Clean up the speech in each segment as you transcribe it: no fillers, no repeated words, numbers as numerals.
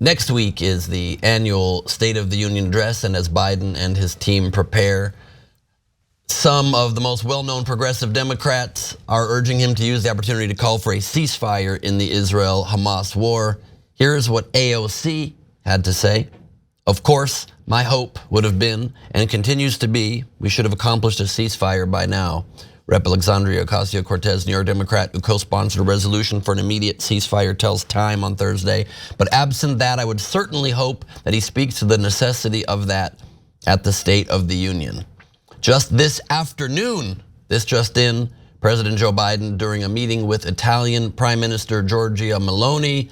Next week is the annual State of the Union address, and as Biden and his team prepare, some of the most well-known progressive Democrats are urging him to use the opportunity to call for a ceasefire in the Israel-Hamas war. Here's what AOC had to say. Of course, my hope would have been, and continues to be, we should have accomplished a ceasefire by now. Rep. Alexandria Ocasio-Cortez, New York Democrat, who co-sponsored a resolution for an immediate ceasefire, tells Time on Thursday. But absent that, I would certainly hope that he speaks to the necessity of that at the State of the Union. Just this afternoon, this just in, President Joe Biden, during a meeting with Italian Prime Minister Giorgia Meloni,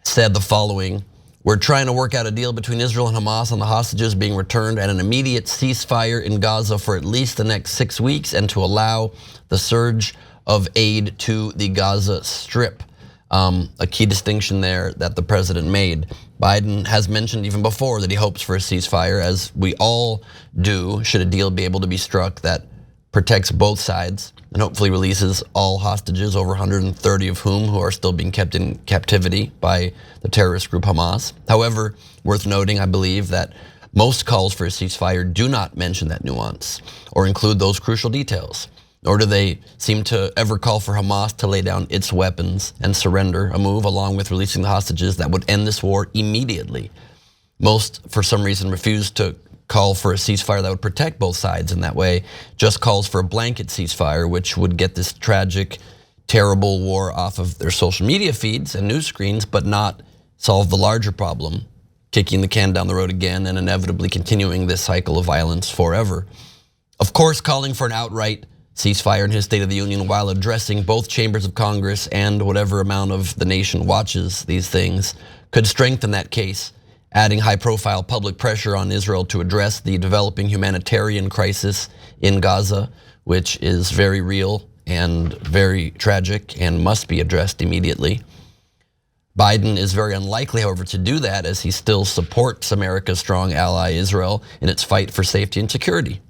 said the following: we're trying to work out a deal between Israel and Hamas on the hostages being returned and an immediate ceasefire in Gaza for at least the next 6 weeks, and to allow the surge of aid to the Gaza Strip. A key distinction there that the president made. Biden has mentioned even before that he hopes for a ceasefire, as we all do, should a deal be able to be struck that protects both sides and hopefully releases all hostages, over 130 of whom who are still being kept in captivity by the terrorist group Hamas. However, worth noting, I believe, that most calls for a ceasefire do not mention that nuance or include those crucial details, nor do they seem to ever call for Hamas to lay down its weapons and surrender, a move along with releasing the hostages that would end this war immediately. Most, for some reason, refuse to call for a ceasefire that would protect both sides in that way, just calls for a blanket ceasefire, which would get this tragic, terrible war off of their social media feeds and news screens, but not solve the larger problem, kicking the can down the road again and inevitably continuing this cycle of violence forever. Of course, calling for an outright ceasefire in his State of the Union while addressing both chambers of Congress and whatever amount of the nation watches these things could strengthen that case, adding high-profile public pressure on Israel to address the developing humanitarian crisis in Gaza, which is very real and very tragic and must be addressed immediately. Biden is very unlikely, however, to do that, as he still supports America's strong ally Israel in its fight for safety and security.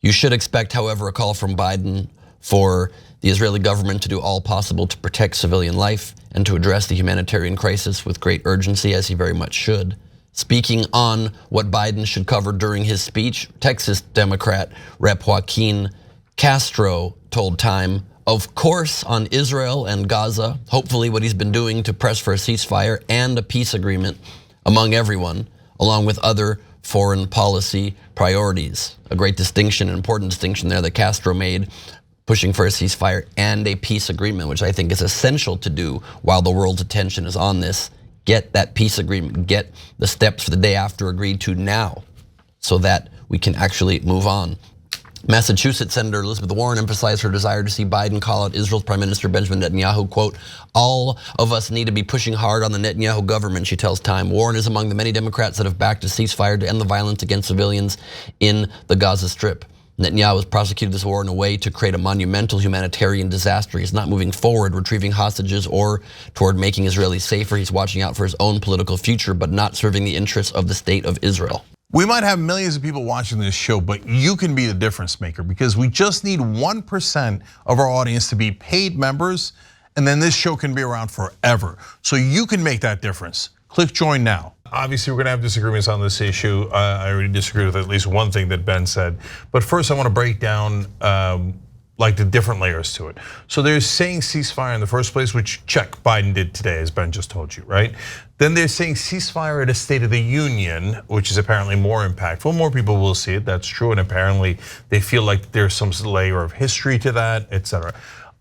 You should expect, however, a call from Biden for the Israeli government to do all possible to protect civilian life and to address the humanitarian crisis with great urgency, as he very much should. Speaking on what Biden should cover during his speech, Texas Democrat Rep. Joaquin Castro told Time, of course, on Israel and Gaza, hopefully what he's been doing to press for a ceasefire and a peace agreement among everyone, along with other foreign policy priorities. A great distinction, an important distinction there that Castro made, pushing for a ceasefire and a peace agreement, which I think is essential to do while the world's attention is on this. Get that peace agreement, get the steps for the day after agreed to now, so that we can actually move on. Massachusetts Senator Elizabeth Warren emphasized her desire to see Biden call out Israel's Prime Minister Benjamin Netanyahu, quote, all of us need to be pushing hard on the Netanyahu government, she tells Time. Warren is among the many Democrats that have backed a ceasefire to end the violence against civilians in the Gaza Strip. Netanyahu has prosecuted this war in a way to create a monumental humanitarian disaster. He's not moving forward, retrieving hostages, or toward making Israelis safer. He's watching out for his own political future, but not serving the interests of the State of Israel. We might have millions of people watching this show, but you can be the difference maker, because we just need 1% of our audience to be paid members, and then this show can be around forever. So you can make that difference. Click join now. Obviously, we're gonna have disagreements on this issue. I already disagree with at least one thing that Ben said. But first, I wanna break down like the different layers to it. So there's saying ceasefire in the first place, which check, Biden did today, as Ben just told you, right? Then they're saying ceasefire at a State of the Union, which is apparently more impactful. More people will see it, that's true, and apparently they feel like there's some layer of history to that, etc.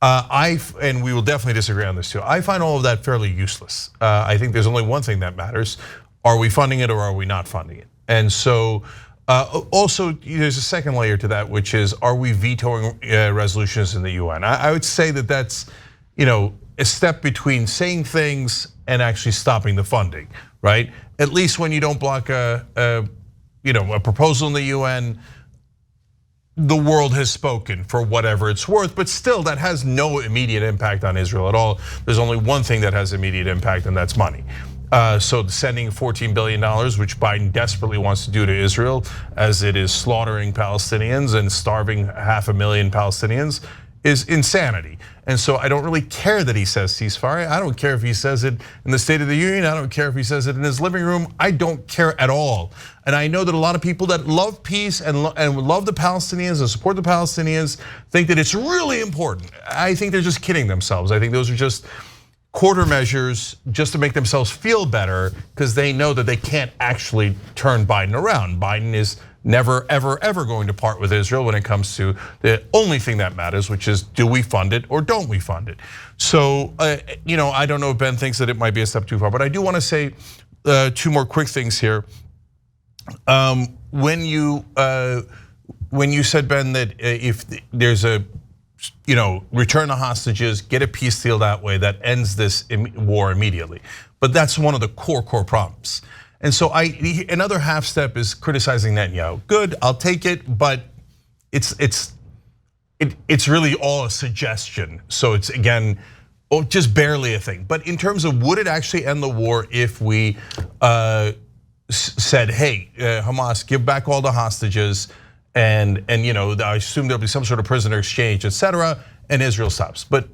And we will definitely disagree on this too. I find all of that fairly useless. I think there's only one thing that matters. Are we funding it or are we not funding it? And so also there's a second layer to that, which is, are we vetoing resolutions in the UN? I would say that that's a step between saying things and actually stopping the funding, right? At least when you don't block a proposal in the UN, the world has spoken for whatever it's worth, but still that has no immediate impact on Israel at all. There's only one thing that has immediate impact, and that's money. So sending $14 billion, which Biden desperately wants to do to Israel, as it is slaughtering Palestinians and starving 500,000 Palestinians, is insanity. And so I don't really care that he says ceasefire. I don't care if he says it in the State of the Union. I don't care if he says it in his living room. I don't care at all. And I know that a lot of people that love peace and love the Palestinians and support the Palestinians think that it's really important. I think they're just kidding themselves. I think those are just quarter measures just to make themselves feel better because they know that they can't actually turn Biden around. Biden is never, ever, ever going to part with Israel when it comes to the only thing that matters, which is do we fund it or don't we fund it? So, I don't know if Ben thinks that it might be a step too far, but I do want to say 2 more quick things here. When you said, Ben, that if there's a return the hostages, get a peace deal that way that ends this war immediately, but that's one of the core problems. And so another half step is criticizing Netanyahu. Good, I'll take it, but it's really all a suggestion. So it's again, just barely a thing. But in terms of would it actually end the war if we said, hey, Hamas, give back all the hostages, and I assume there'll be some sort of prisoner exchange, etc., and Israel stops. But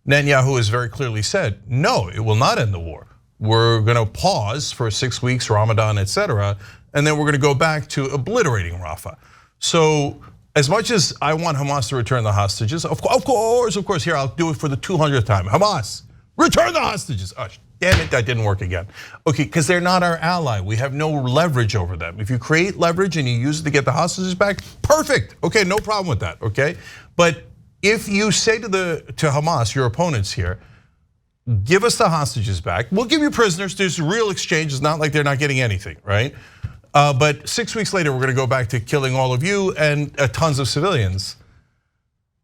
Netanyahu has very clearly said, no, it will not end the war. We're going to pause for 6 weeks, Ramadan, etc., and then we're going to go back to obliterating Rafah. So as much as I want Hamas to return the hostages, of course, here, I'll do it for the 200th time. Hamas, return the hostages. Oh, damn it, that didn't work again. Okay, because they're not our ally. We have no leverage over them. If you create leverage and you use it to get the hostages back, perfect. Okay, no problem with that, okay? But if you say to Hamas, your opponents here, give us the hostages back. We'll give you prisoners. There's real exchange. It's not like they're not getting anything, right? But 6 weeks later, we're going to go back to killing all of you and tons of civilians.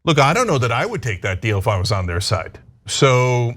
Look, I don't know that I would take that deal if I was on their side. So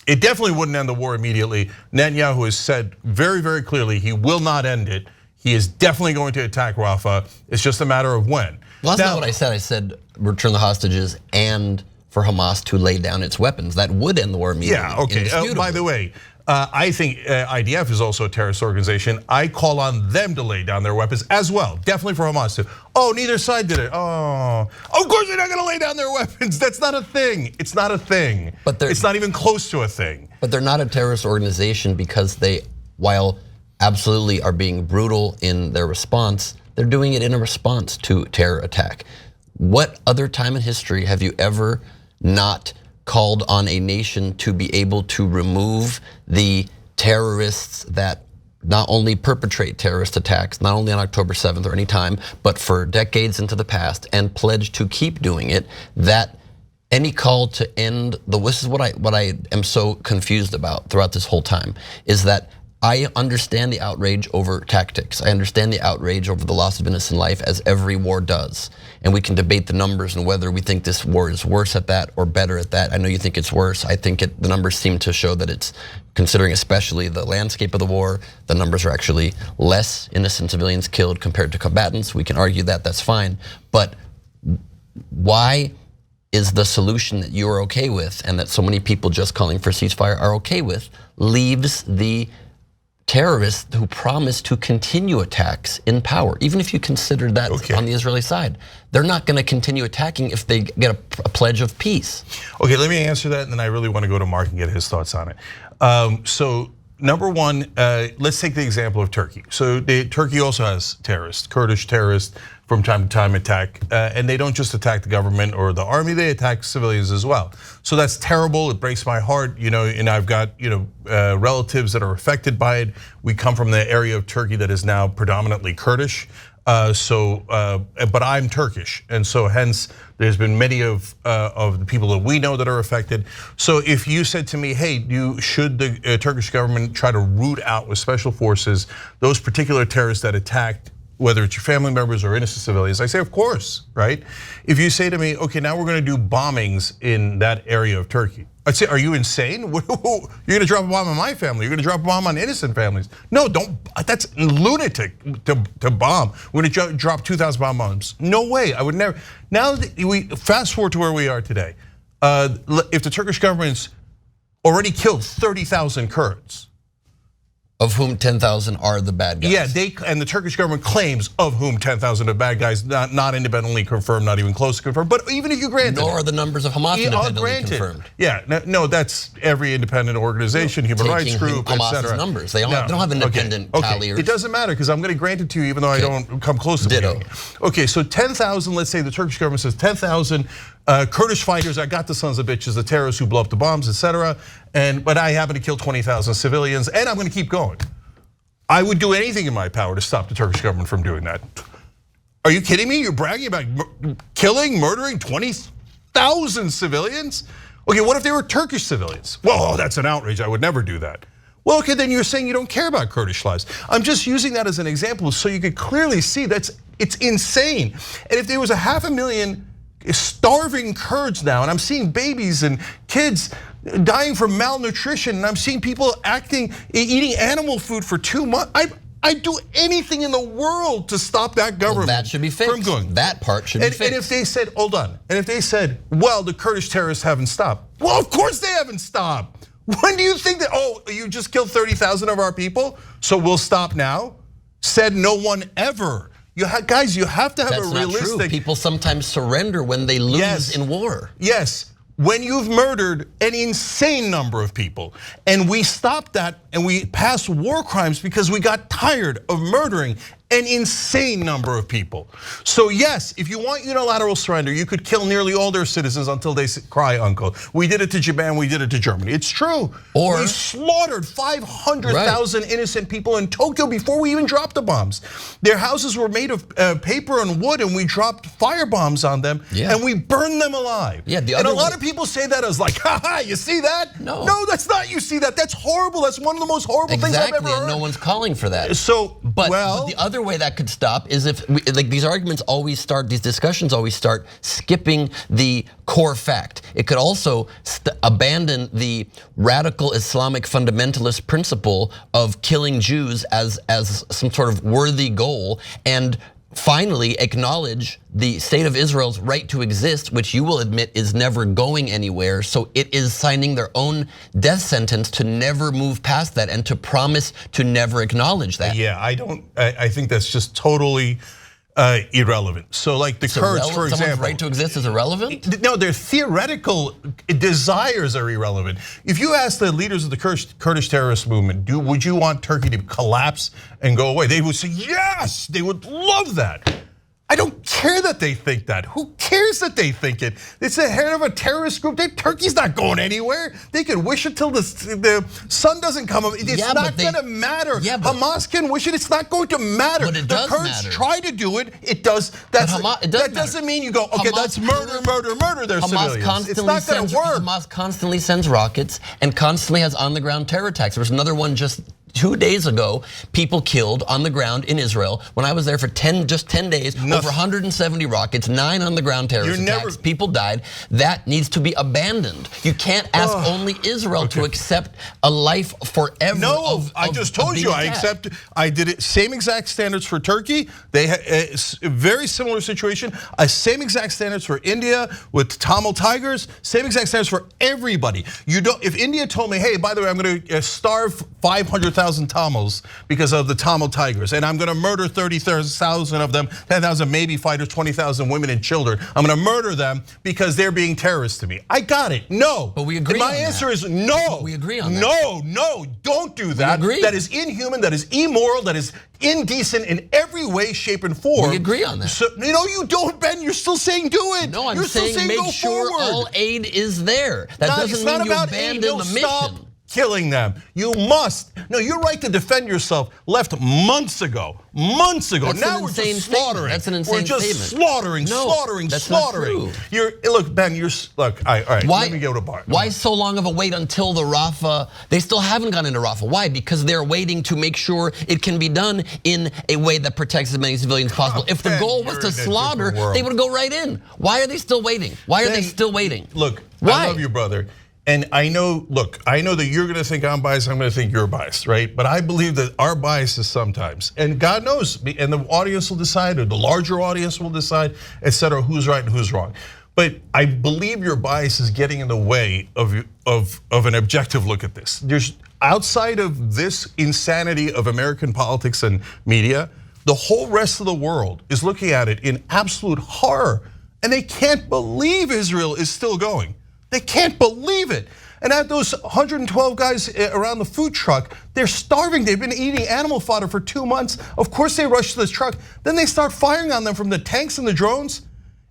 it definitely wouldn't end the war immediately. Netanyahu has said very, very clearly he will not end it. He is definitely going to attack Rafah. It's just a matter of when. Well, that's not what I said. I said return the hostages and for Hamas to lay down its weapons. That would end the war immediately. Yeah, okay. By the way, I think IDF is also a terrorist organization. I call on them to lay down their weapons as well. Definitely for Hamas too. Oh, neither side did it. Oh, of course they're not going to lay down their weapons. That's not a thing. It's not a thing. But it's not even close to a thing. But they're not a terrorist organization because they, while absolutely are being brutal in their response, they're doing it in a response to terror attack. What other time in history have you ever not called on a nation to be able to remove the terrorists that not only perpetrate terrorist attacks, not only on October 7th or any time, but for decades into the past, and pledge to keep doing it? That any call to end this is what I am so confused about throughout this whole time, is that I understand the outrage over tactics. I understand the outrage over the loss of innocent life, as every war does. And we can debate the numbers and whether we think this war is worse at that or better at that. I know you think it's worse. I think the numbers seem to show that it's, considering especially the landscape of the war, the numbers are actually less innocent civilians killed compared to combatants. We can argue that, that's fine. But why is the solution that you are okay with, and that so many people just calling for ceasefire are okay with, leaves the terrorists who promise to continue attacks in power? Even if you consider that on the Israeli side, they're not going to continue attacking if they get a pledge of peace. Okay, let me answer that, and then I really want to go to Mark and get his thoughts on it. So number one, let's take the example of Turkey. So Turkey also has terrorists, Kurdish terrorists from time to time attack, and they don't just attack the government or the army, they attack civilians as well. So that's terrible, it breaks my heart, and I've got relatives that are affected by it. We come from the area of Turkey that is now predominantly Kurdish, but I'm Turkish, and so hence there's been many of the people that we know that are affected. So if you said to me, hey, should the Turkish government try to root out with special forces those particular terrorists that attacked, whether it's your family members or innocent civilians, I say, of course, right? If you say to me, okay, now we're going to do bombings in that area of Turkey, I'd say, are you insane? You're going to drop a bomb on my family. You're going to drop a bomb on innocent families. No, don't. That's lunatic to bomb. We're going to drop 2,000 bombs. No way. I would never. Now we fast forward to where we are today. If the Turkish government's already killed 30,000 Kurds, Of whom 10,000 are the bad guys. Yeah, and the Turkish government claims of whom 10,000 are bad guys, not independently confirmed, not even close to confirmed. But even if you grant nor are the numbers of Hamas independently confirmed. Yeah, no, that's every independent organization, human rights group, etc. Numbers. They don't have independent talliers. It doesn't matter because I'm going to grant it to you, even though I don't come close to Ditto. it. Okay, so 10,000. Let's say the Turkish government says 10,000 Kurdish fighters. I got the sons of bitches, the terrorists who blow up the bombs, etc. But I happen to kill 20,000 civilians, and I'm going to keep going. I would do anything in my power to stop the Turkish government from doing that. Are you kidding me? You're bragging about murdering 20,000 civilians? Okay, what if they were Turkish civilians? Well, that's an outrage. I would never do that. Well, okay, then you're saying you don't care about Kurdish lives. I'm just using that as an example so you could clearly see it's insane. And if there was 500,000 starving Kurds now, and I'm seeing babies and kids dying from malnutrition, and I'm seeing people eating animal food for 2 months. I'd do anything in the world to stop that government. That should be fixed. From going. That part should be fixed. And if they said, hold on, and if they said, well, the Kurdish terrorists haven't stopped. Well, of course they haven't stopped. When do you think that, you just killed 30,000 of our people, so we'll stop now? Said no one ever. Guys, you have to have a realistic. That's not true. People sometimes surrender when they lose in war. Yes. When you've murdered an insane number of people, and we stopped that and we passed war crimes because we got tired of murdering an insane number of people. So yes, if you want unilateral surrender, you could kill nearly all their citizens until they cry uncle. We did it to Japan, we did it to Germany. It's true. We slaughtered 500,000 innocent people in Tokyo before we even dropped the bombs. Their houses were made of paper and wood, and we dropped fire bombs on them, and we burned them alive. Yeah, and a lot of people say that as like, haha, you see that? No, that's not you see that. That's horrible. That's one of the most horrible things I've ever heard. And no one's calling for that. But the other way that could stop is if these arguments always start, these discussions always start skipping the core fact. It could also abandon the radical Islamic fundamentalist principle of killing Jews as some sort of worthy goal, and finally acknowledge the state of Israel's right to exist, which you will admit is never going anywhere. So it is signing their own death sentence to never move past that and to promise to never acknowledge that. Yeah, I think that's just totally irrelevant. So like the Kurds, for example. Someone's right to exist is irrelevant? No, their theoretical desires are irrelevant. If you ask the leaders of the Kurdish terrorist movement, would you want Turkey to collapse and go away? They would say yes, they would love that. I don't care that they think that. Who cares that they think it? It's the head of a terrorist group. Turkey's not going anywhere. They can wish it till the sun doesn't come up. It's not going to matter. Hamas can wish it. It's not going to matter. But it does the Kurds matter. try to do it. It does. That doesn't mean you go, okay, that's murder, murder their civilians. It's not going to work. Hamas constantly sends rockets and constantly has on-the-ground terror attacks. There was another one just 2 days ago, people killed on the ground in Israel. When I was there for just 10 days, over 170 rockets, 9 on the ground terrorist attacks, people died. That needs to be abandoned. You can't ask only Israel to accept a life forever. No, I just told you, I did it, same exact standards for Turkey. They had a very similar situation. Same exact standards for India with Tamil Tigers, same exact standards for everybody. If India told me, hey, by the way, I'm going to starve 500,000 Tamils because of the Tamil Tigers, and I'm going to murder 30,000 of them, 10,000 maybe fighters, 20,000 women and children. I'm going to murder them because they're being terrorists to me. I got it. No. But we agree. And my answer is no. But we agree on that. No, don't do that. We agree. That is inhuman, that is immoral, that is indecent in every way, shape, and form. We agree on that. So, you don't, Ben. You're still saying do it. No, I'm saying make sure all aid is there. That doesn't mean you abandon the mission. Stop killing them. You must. No, you're right to defend yourself. Left months ago. That's now we're just slaughtering. That's an insane statement. We're just slaughtering. That's not true. Look, Ben. All right. Let me go to Bart. Why so long of a wait until the Rafah? They still haven't gone into Rafah. Why? Because they're waiting to make sure it can be done in a way that protects as many civilians as possible. If the goal was to slaughter, they would go right in. Why are they still waiting? Why are they still waiting? Look, why? I love you, brother. And I know that you're going to think I'm biased, I'm going to think you're biased, right? But I believe that our bias is sometimes, and God knows, and the audience will decide, or the larger audience will decide, et cetera, who's right and who's wrong. But I believe your bias is getting in the way of an objective look at this. outside of this insanity of American politics and media, the whole rest of the world is looking at it in absolute horror. And they can't believe Israel is still going. They can't believe it. And at those 112 guys around the food truck, they're starving. They've been eating animal fodder for 2 months. Of course they rush to this truck. Then they start firing on them from the tanks and the drones.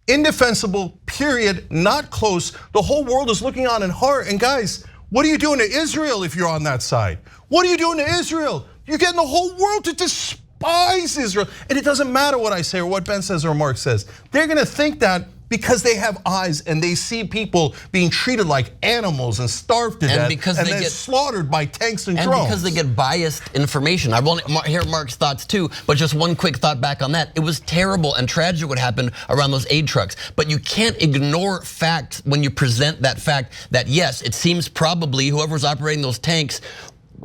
Indefensible, period, not close. The whole world is looking on in horror. And guys, what are you doing to Israel if you're on that side? What are you doing to Israel? You're getting the whole world to despise Israel. And it doesn't matter what I say or what Ben says or Mark says. They're gonna think that because they have eyes and they see people being treated like animals and starved to death and then slaughtered by tanks and drones. And because they get biased information. I want to hear Mark's thoughts too, but just one quick thought back on that. It was terrible and tragic what happened around those aid trucks, but you can't ignore facts when you present that fact that yes, it seems probably whoever's operating those tanks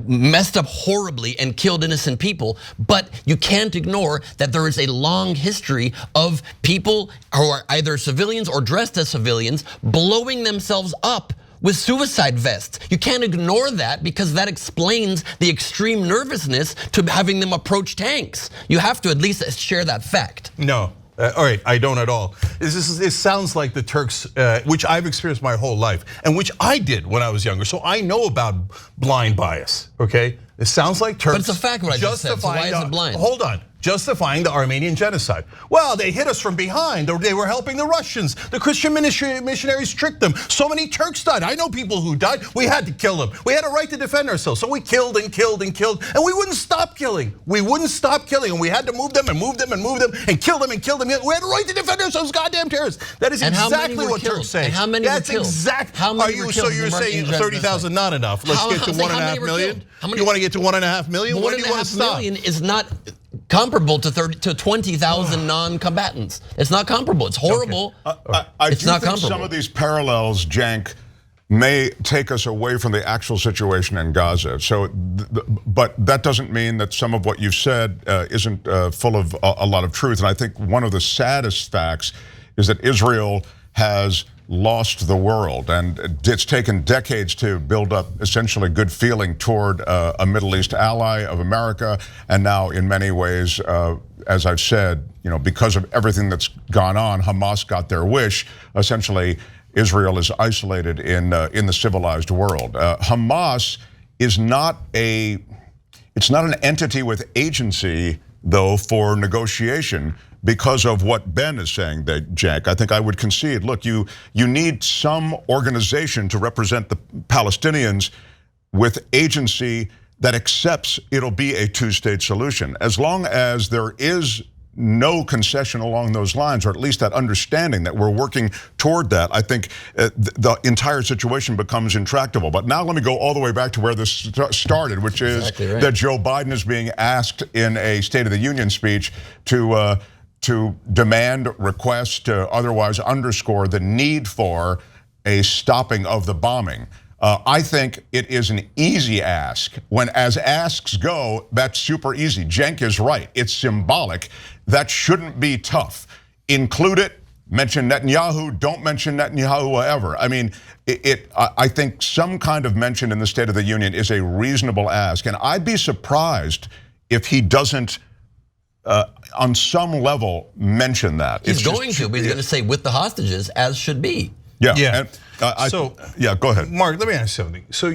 messed up horribly and killed innocent people, but you can't ignore that there is a long history of people who are either civilians or dressed as civilians blowing themselves up with suicide vests. You can't ignore that because that explains the extreme nervousness to having them approach tanks. You have to at least share that fact. No. All right, I don't at all. This sounds like the Turks, which I've experienced my whole life, and which I did when I was younger. So I know about blind bias. Okay, it sounds like Turks. But it's a fact what I just said. So why is it blind? Hold on. Justifying the Armenian genocide. Well, they hit us from behind, or they were helping the Russians. The Christian missionaries tricked them. So many Turks died. I know people who died. We had to kill them. We had a right to defend ourselves. So we killed and killed and killed, and we wouldn't stop killing. We wouldn't stop killing, and we had to move them and move them and move them and kill them and kill them. We had a right to defend ourselves, goddamn terrorists. That is exactly what Turks say. And how many were killed? How many were killed? So you're saying 30,000 not enough? Let's get to 1.5 million. You want to get to 1.5 million? When do you want to stop? 1.5 million is not comparable to 20,000 non-combatants. It's not comparable. It's horrible. I it's do not think comparable. Some of these parallels, Cenk, may take us away from the actual situation in Gaza. So, but that doesn't mean that some of what you've said isn't full of a lot of truth. And I think one of the saddest facts is that Israel has lost the world, and it's taken decades to build up essentially good feeling toward a Middle East ally of America, and now in many ways, as I've said, because of everything that's gone on, Hamas got their wish. Essentially, Israel is isolated in the civilized world. Hamas is not it's not an entity with agency, though, for negotiation. Because of what Ben is saying, Cenk, I think I would concede. Look, you need some organization to represent the Palestinians with agency that accepts it'll be a two-state solution. As long as there is no concession along those lines, or at least that understanding that we're working toward that, I think the entire situation becomes intractable. But now let me go all the way back to where this started, which is that Joe Biden is being asked in a State of the Union speech to demand, request, otherwise underscore the need for a stopping of the bombing. I think it is an easy ask. When as asks go, that's super easy. Cenk is right. It's symbolic. That shouldn't be tough. Include it, mention Netanyahu, don't mention Netanyahu ever. I mean, I think some kind of mention in the State of the Union is a reasonable ask. And I'd be surprised if he doesn't on some level mention that. He's going to, but he's going to say with the hostages, as should be. Yeah. And, go ahead. Mark, let me ask you something. So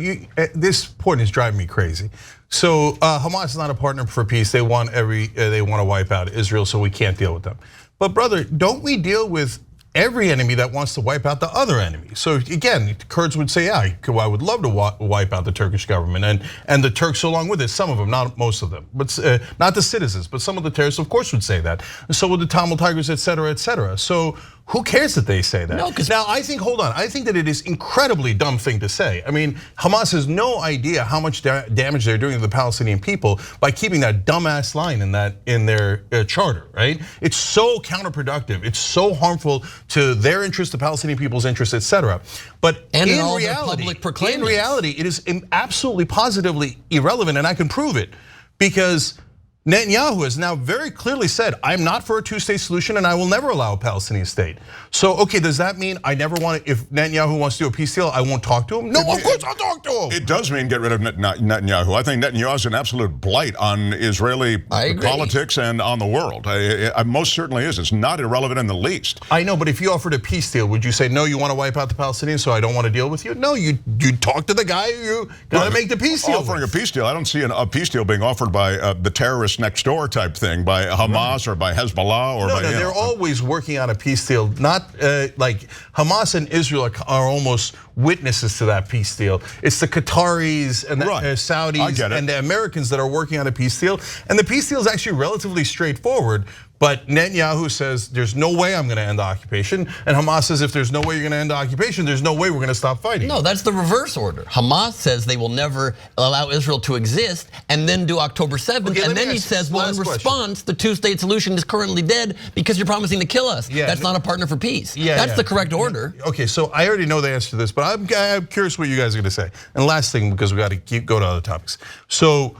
this point is driving me crazy. So Hamas is not a partner for peace. They want to wipe out Israel, so we can't deal with them. But brother, don't we deal with every enemy that wants to wipe out the other enemy? So again, the Kurds would say, yeah, I would love to wipe out the Turkish government and the Turks along with it. Some of them, not most of them, but not the citizens, but some of the terrorists, of course, would say that. And so would the Tamil Tigers, et cetera, et cetera. So who cares that they say that? No, now, I think, hold on, I think that it is incredibly dumb thing to say. I mean, Hamas has no idea how much damage they're doing to the Palestinian people by keeping that dumbass line in their charter, right? It's so counterproductive. It's so harmful to their interests, the Palestinian people's interests, et cetera. But in reality, it is absolutely positively irrelevant, and I can prove it, because Netanyahu has now very clearly said, I'm not for a two-state solution and I will never allow a Palestinian state. So, okay, does that mean I never want to, if Netanyahu wants to do a peace deal, I won't talk to him? No, of course I'll talk to him. It does mean get rid of Netanyahu. I think Netanyahu is an absolute blight on Israeli politics and on the world. It most certainly is. It's not irrelevant in the least. I know, but if you offered a peace deal, would you say, no, you want to wipe out the Palestinians, so I don't want to deal with you? No, you talk to the guy you got to make the peace deal Offering with. a peace deal, I don't see a peace deal being offered by the terrorists next door type thing, by Hamas or by Hezbollah or by. No, they're always working on a peace deal. Not like Hamas and Israel are almost witnesses to that peace deal. It's the Qataris and the Saudis and the Americans that are working on a peace deal. And the peace deal is actually relatively straightforward. But Netanyahu says there's no way I'm going to end the occupation, and Hamas says if there's no way you're going to end the occupation, there's no way we're going to stop fighting. No, that's the reverse order. Hamas says they will never allow Israel to exist, and then do October 7th, and then he says, well, in response, the two-state solution is currently dead because you're promising to kill us. That's not a partner for peace. That's the correct order. Okay, so I already know the answer to this, but I'm curious what you guys are going to say. And last thing, because we got to go to other topics. So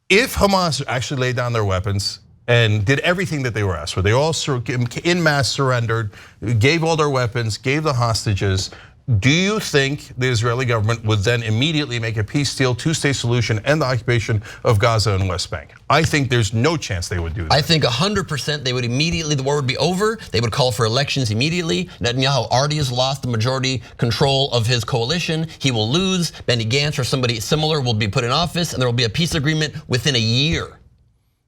if Hamas actually laid down their weapons and did everything that they were asked for, they all in mass surrendered, gave all their weapons, gave the hostages. Do you think the Israeli government would then immediately make a peace deal, two-state solution, end the occupation of Gaza and West Bank? I think there's no chance they would do that. I think 100% they would immediately, the war would be over. They would call for elections immediately. Netanyahu already has lost the majority control of his coalition. He will lose. Benny Gantz or somebody similar will be put in office, and there will be a peace agreement within a year.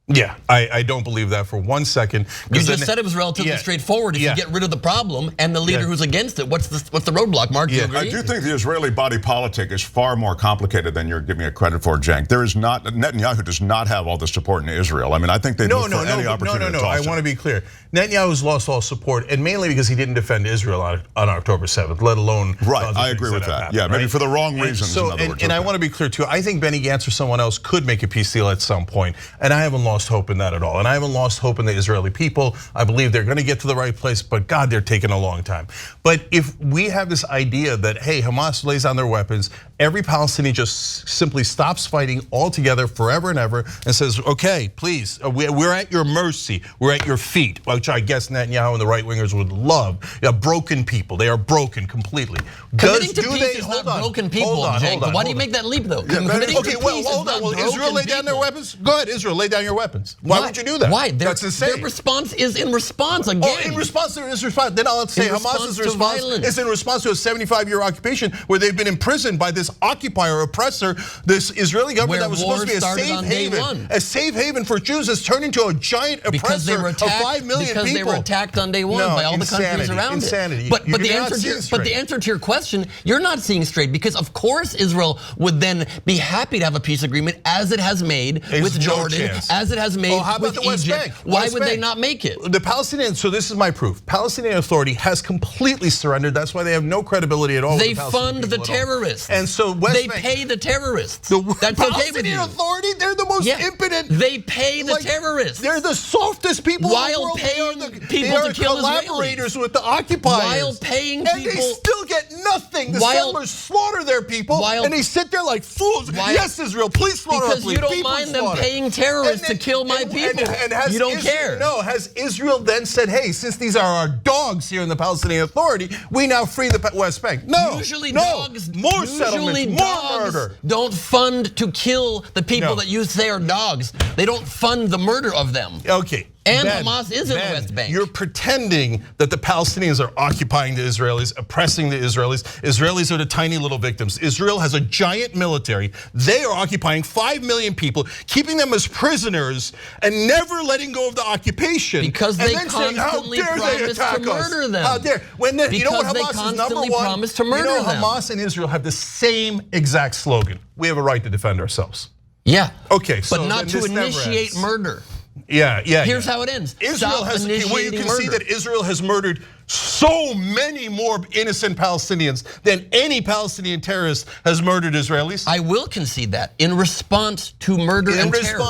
Yeah, I don't believe that for 1 second. You just said it was relatively straightforward. If you get rid of the problem and the leader who's against it, what's the roadblock, Mark? Do you agree? I do think the Israeli body politic is far more complicated than you're giving it credit for, Cenk. There is not, Netanyahu does not have all the support in Israel. I mean, I think they look for any opportunity to toss I him. want to be clear. Netanyahu's lost all support, and mainly because he didn't defend Israel on October 7th, let alone. Right, I agree with that. Yeah, maybe for the wrong reasons. And I want to be clear too. I think Benny Gantz or someone else could make a peace deal at some point, and I haven't lost hope in that at all. And I haven't lost hope in the Israeli people. I believe they're going to get to the right place, but God, they're taking a long time. But if we have this idea that, hey, Hamas lays down their weapons, every Palestinian just simply stops fighting altogether forever and ever and says, okay, please, we're at your mercy, we're at your feet, which I guess Netanyahu and the right-wingers would love. Broken people, they are broken completely. Committing to peace is not broken people, Cenk. Why do you make that leap, though? Okay, well, hold on. Will Israel lay down their weapons? Go ahead, Israel, lay down your weapons. Why would you do that? Why? That's insane. Their response is in response again. Oh, in response to response. Then I'll say Hamas's response is in response to a 75-year occupation where they've been imprisoned by this occupier, oppressor, this Israeli government that was supposed to be a safe haven. A safe haven for Jews has turned into a giant oppressor of 5 million people. Because they were attacked on day one by all the countries around it. But the answer to your question, you're not seeing straight, because of course Israel would then be happy to have a peace agreement as it has made with Jordan, as it has made with Egypt. Why would they not make it? The Palestinians, so this is my proof. Palestinian Authority has completely surrendered. That's why they have no credibility at all. They fund the terrorists. And so they pay the terrorists. That's okay with you. Palestinian Authority, they're the most impotent. They pay the terrorists. They're the softest people in the world. Paying they are collaborators with the occupiers. While paying and people. And they still get nothing. The settlers slaughter their people and they sit there like fools. Yes, Israel, please slaughter our people. Because you don't mind them paying terrorists to kill my people. You don't care. No, has Israel then said, hey, since these are our dogs here in the Palestinian Authority, we now free the West Bank? No, usually dogs, more settlements, more murder. Don't fund to kill the people that you say are dogs. They don't fund the murder of them. Okay. And Hamas is in the West Bank. You're pretending that the Palestinians are occupying the Israelis, oppressing the Israelis. Israelis are the tiny little victims. Israel has a giant military. They are occupying 5 million people, keeping them as prisoners and never letting go of the occupation. Because they constantly promise to murder them. How dare? You know what Hamas is number one? Hamas and Israel have the same exact slogan. We have a right to defend ourselves. Yeah. Okay, but not to initiate murder. Yeah. Here's how it ends. Israel has. Well, you can see that Israel has murdered so many more innocent Palestinians than any Palestinian terrorist has murdered Israelis. I will concede that in response to murder and terror.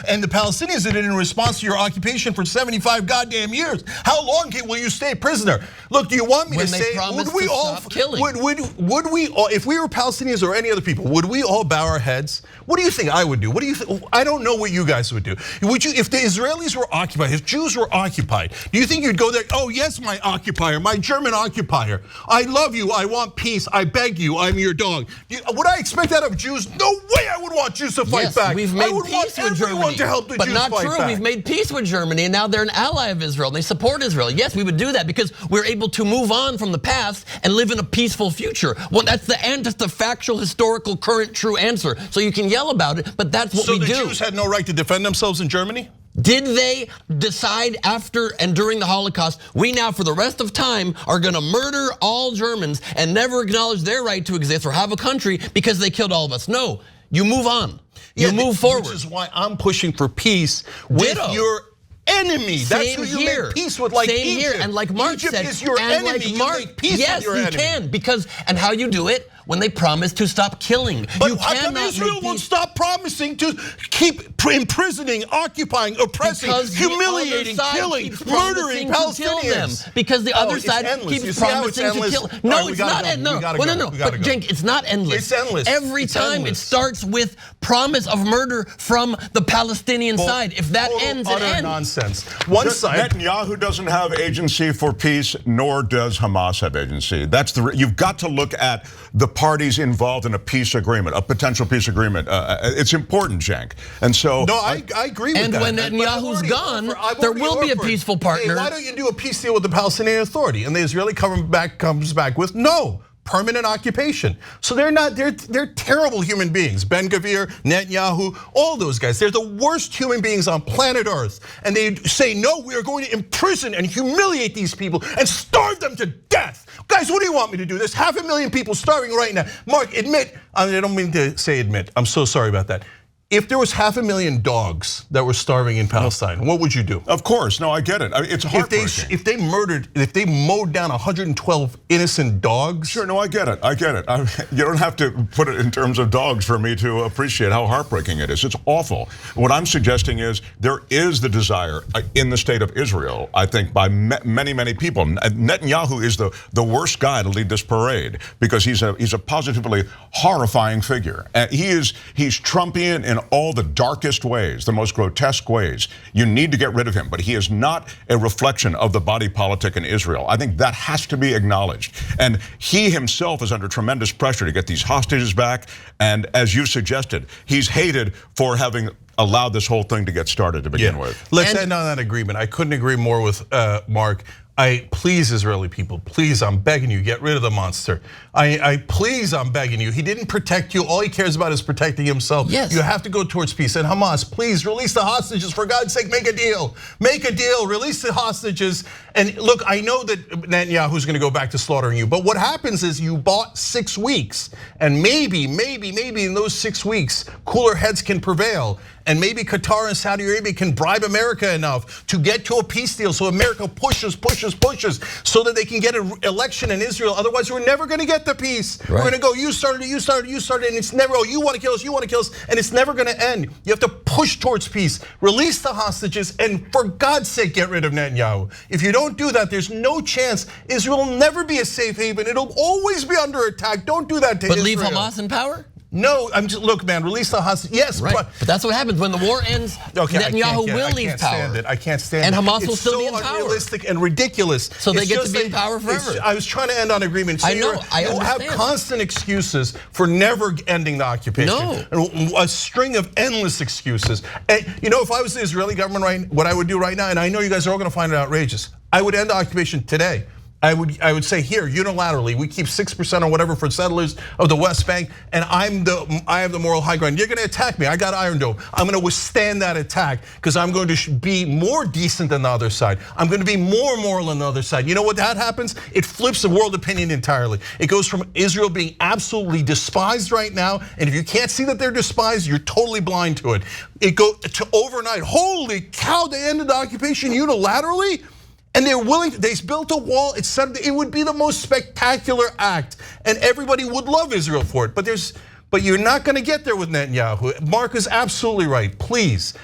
And the Palestinians did it in response to your occupation for 75 goddamn years. How long will you stay prisoner? Look, do you want me to say, would we all stop killing? Would we all, if we were Palestinians or any other people, would we all bow our heads? What do you think I would do? What do you think? I don't know what you guys would do. Would you, if the Israelis were occupied, if Jews were occupied, do you think you'd go there? Oh yes, my occupier, my German occupier. I love you. I want peace. I beg you. I'm your dog. Would I expect that of Jews? No way. I would want Jews to fight back. We've made peace with Germany, to help the but Jews not fight true. back. We've made peace with Germany, and now they're an ally of Israel. And they support Israel. Yes, we would do that because we're able to move on from the past and live in a peaceful future. Well, that's the factual, historical, current, true answer. So you can yell about it, but that's what we do. So the Jews had no right to defend themselves in Germany? Did they decide after and during the Holocaust, we now for the rest of time are gonna murder all Germans and never acknowledge their right to exist or have a country because they killed all of us? No, you move on, you move forward. Which is why I'm pushing for peace with your enemy. That's who you make peace with, like Same Egypt. here, and like Mark Egypt said, is your and enemy. like Mark, you make peace yes, with your you enemy. can, because, and how you do it? When they promise to stop killing. But you how come cannot Israel make won't peace. stop promising to keep imprisoning, occupying, oppressing, Because humiliating, the other side killing, keeps murdering promising to kill them. Palestinians? Because the other it's side endless. You keeps see how it's promising to endless? kill. All No, right, we it's gotta not. go. No, We gotta no, go. no. We gotta But go. Cenk, it's not endless. It's endless. Every It's time endless. it starts with promise of murder from the Palestinian side. If that ends, it utter ends. nonsense. One side. Netanyahu doesn't have agency for peace, nor does Hamas have agency. That's you've got to look at the parties involved in a peace agreement, a potential peace agreement. It's important, Cenk. And so, no, I agree with and that. when Netanyahu's gone, I've there already will be a offered, peaceful partner. Hey, why don't you do a peace deal with the Palestinian Authority? And the Israeli comes back with no. Permanent occupation. So they're terrible human beings. Ben Gvir, Netanyahu, all those guys. They're the worst human beings on planet Earth. And they say, no, we are going to imprison and humiliate these people and starve them to death. Guys, what do you want me to do? There's 500,000 people starving right now. Mark, admit, I don't mean to say admit, I'm so sorry about that. If there was 500,000 dogs that were starving in Palestine, what would you do? Of course, no, I get it. I mean, it's heartbreaking. If they mowed down 112 innocent dogs. Sure, no, I get it. I get it. You don't have to put it in terms of dogs for me to appreciate how heartbreaking it is. It's awful. What I'm suggesting is there is the desire in the state of Israel, I think, by many, many people. Netanyahu is the worst guy to lead this parade because he's a positively horrifying figure. He's Trumpian in all the darkest ways, the most grotesque ways. You need to get rid of him, but he is not a reflection of the body politic in Israel. I think that has to be acknowledged. And he himself is under tremendous pressure to get these hostages back. And as you suggested, he's hated for having allowed this whole thing to get started to begin with. Let's end on that agreement. I couldn't agree more with Mark. Please, Israeli people, please, I'm begging you, get rid of the monster. Please, I'm begging you. He didn't protect you. All he cares about is protecting himself. Yes. You have to go towards peace. And Hamas, please release the hostages. For God's sake, make a deal. Make a deal, release the hostages. And look, I know that Netanyahu's gonna go back to slaughtering you, but what happens is you bought 6 weeks, and maybe in those 6 weeks, cooler heads can prevail. And maybe Qatar and Saudi Arabia can bribe America enough to get to a peace deal so America pushes so that they can get an election in Israel. Otherwise, we're never gonna get the peace. Right. We're gonna go, you started, and it's never, oh, you wanna kill us, and it's never gonna end. You have to push towards peace, release the hostages, and for God's sake, get rid of Netanyahu. If you don't do that, there's no chance. Israel will never be a safe haven. It'll always be under attack. Don't do that to Israel. But leave Hamas in power? No, look, man, release the hostages. Yes, right. But that's what happens when the war ends. Netanyahu will leave power. I can't stand it. And Hamas will still be in power. It's so unrealistic and ridiculous. So they get to be in power forever. I was trying to end on agreement. So I know. I you have constant excuses for never ending the occupation. No. A string of endless excuses. And if I was the Israeli government, what I would do right now, and I know you guys are all going to find it outrageous, I would end the occupation today. I would say here unilaterally we keep 6% or whatever for settlers of the West Bank, and I have the moral high ground. You're going to attack me. I got Iron Dome. I'm going to withstand that attack because I'm going to be more decent than the other side. I'm going to be more moral than the other side. You know what that happens? It flips the world opinion entirely. It goes from Israel being absolutely despised right now, and if you can't see that they're despised, you're totally blind to it. It goes to overnight. Holy cow! They ended the occupation unilaterally. And they're willing, they built a wall, it would be the most spectacular act, and everybody would love Israel for it. But you're not gonna get there with Netanyahu. Mark is absolutely right. Please,